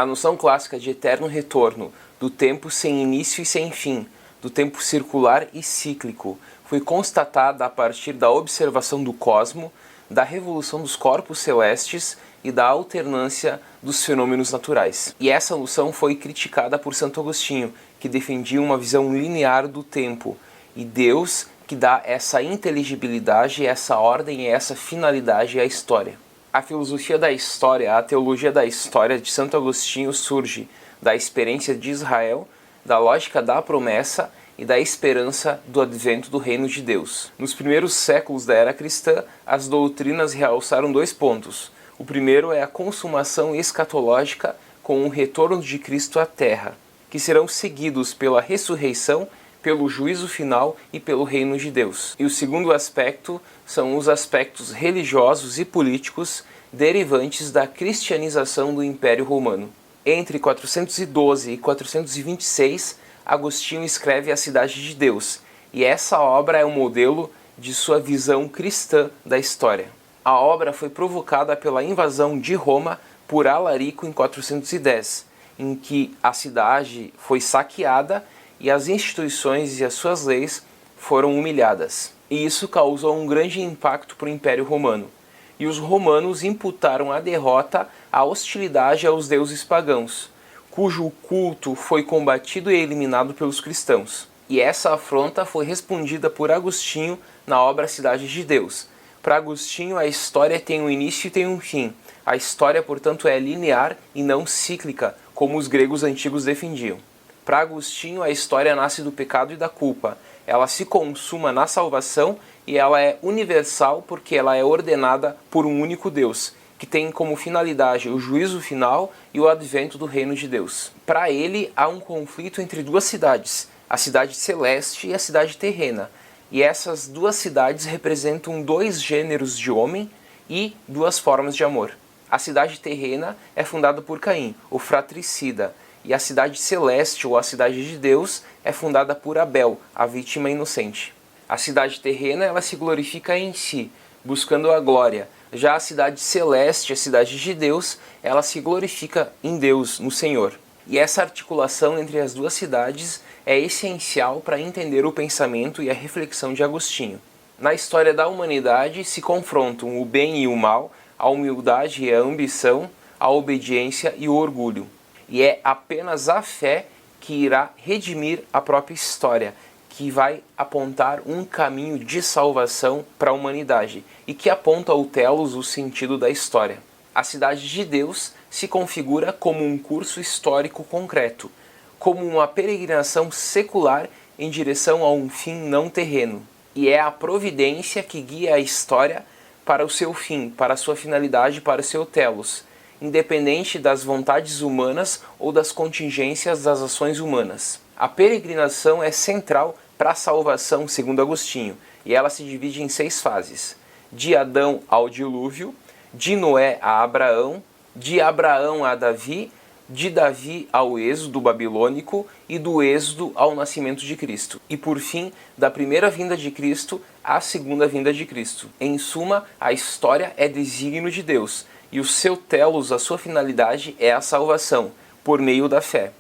A noção clássica de eterno retorno, do tempo sem início e sem fim, do tempo circular e cíclico, foi constatada a partir da observação do cosmo, da revolução dos corpos celestes e da alternância dos fenômenos naturais. E essa noção foi criticada por Santo Agostinho, que defendia uma visão linear do tempo, e Deus que dá essa inteligibilidade, essa ordem e essa finalidade à história. A filosofia da história, a teologia da história de Santo Agostinho surge da experiência de Israel, da lógica da promessa e da esperança do advento do reino de Deus. Nos primeiros séculos da era cristã, as doutrinas realçaram dois pontos. O primeiro é a consumação escatológica com o retorno de Cristo à Terra, que serão seguidos pela ressurreição, pelo juízo final e pelo reino de Deus. E o segundo aspecto são os aspectos religiosos e políticos derivantes da cristianização do Império Romano. Entre 412 e 426, Agostinho escreve A Cidade de Deus, e essa obra é um modelo de sua visão cristã da história. A obra foi provocada pela invasão de Roma por Alarico em 410, em que a cidade foi saqueada e as instituições e as suas leis foram humilhadas. E isso causou um grande impacto para o Império Romano. E os romanos imputaram a derrota à hostilidade aos deuses pagãos, cujo culto foi combatido e eliminado pelos cristãos. E essa afronta foi respondida por Agostinho na obra Cidade de Deus. Para Agostinho, a história tem um início e tem um fim. A história, portanto, é linear e não cíclica, como os gregos antigos defendiam. Para Agostinho, a história nasce do pecado e da culpa. Ela se consuma na salvação e ela é universal porque ela é ordenada por um único Deus, que tem como finalidade o juízo final e o advento do reino de Deus. Para ele, há um conflito entre duas cidades, a cidade celeste e a cidade terrena. E essas duas cidades representam dois gêneros de homem e duas formas de amor. A cidade terrena é fundada por Caim, o fratricida, e a cidade celeste, ou a cidade de Deus, é fundada por Abel, a vítima inocente. A cidade terrena, ela se glorifica em si, buscando a glória. Já a cidade celeste, a cidade de Deus, ela se glorifica em Deus, no Senhor. E essa articulação entre as duas cidades é essencial para entender o pensamento e a reflexão de Agostinho. Na história da humanidade se confrontam o bem e o mal, a humildade e a ambição, a obediência e o orgulho. E é apenas a fé que irá redimir a própria história, que vai apontar um caminho de salvação para a humanidade e que aponta ao telos o sentido da história. A Cidade de Deus se configura como um curso histórico concreto, como uma peregrinação secular em direção a um fim não terreno. E é a providência que guia a história para o seu fim, para a sua finalidade, para o seu telos, independente das vontades humanas ou das contingências das ações humanas. A peregrinação é central para a salvação, segundo Agostinho, e ela se divide em 6 fases: de Adão ao dilúvio, de Noé a Abraão, de Abraão a Davi, de Davi ao êxodo babilônico e do êxodo ao nascimento de Cristo. E por fim, da primeira vinda de Cristo à segunda vinda de Cristo. Em suma, a história é desígnio de Deus, e o seu telos, a sua finalidade é a salvação, por meio da fé.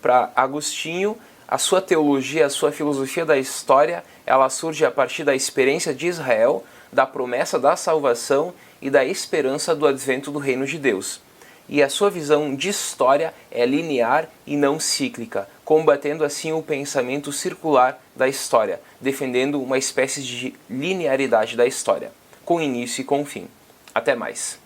Para Agostinho, a sua teologia, a sua filosofia da história, ela surge a partir da experiência de Israel, da promessa da salvação e da esperança do advento do reino de Deus. E a sua visão de história é linear e não cíclica, combatendo assim o pensamento circular da história, defendendo uma espécie de linearidade da história, com início e com fim. Até mais.